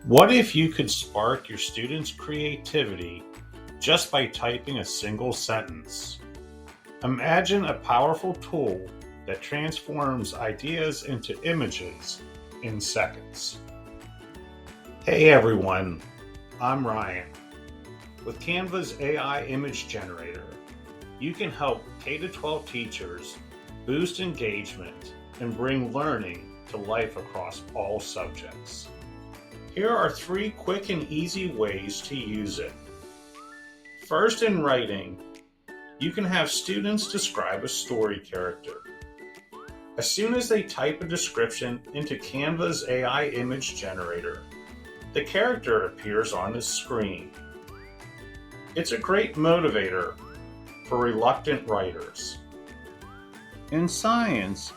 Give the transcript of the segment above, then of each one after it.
What if you could spark your students' creativity just by typing a single sentence? Imagine a powerful tool that transforms ideas into images in seconds. Hey everyone, I'm Ryan. With Canva's AI Image Generator, you can help K-12 teachers boost engagement and bring learning to life across all subjects. Here are 3 quick and easy ways to use it. First, in writing, you can have students describe a story character. As soon as they type a description into Canva's AI Image Generator, the character appears on the screen. It's a great motivator for reluctant writers. In science,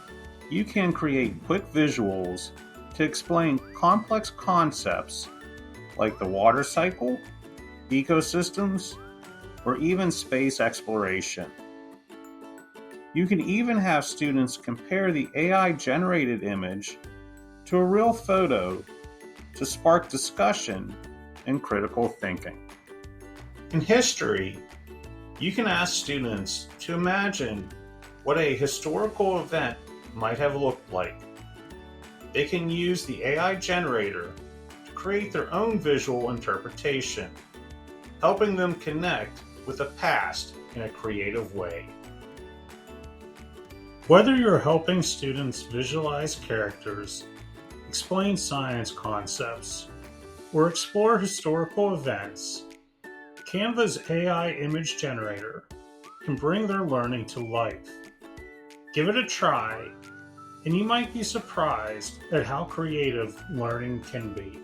you can create quick visuals to explain complex concepts like the water cycle, ecosystems, or even space exploration. You can even have students compare the AI-generated image to a real photo to spark discussion and critical thinking. In history, you can ask students to imagine what a historical event might have looked like. They can use the AI generator to create their own visual interpretation, helping them connect with the past in a creative way. Whether you're helping students visualize characters, explain science concepts, or explore historical events, Canva's AI Image Generator can bring their learning to life. Give it a try, and you might be surprised at how creative learning can be.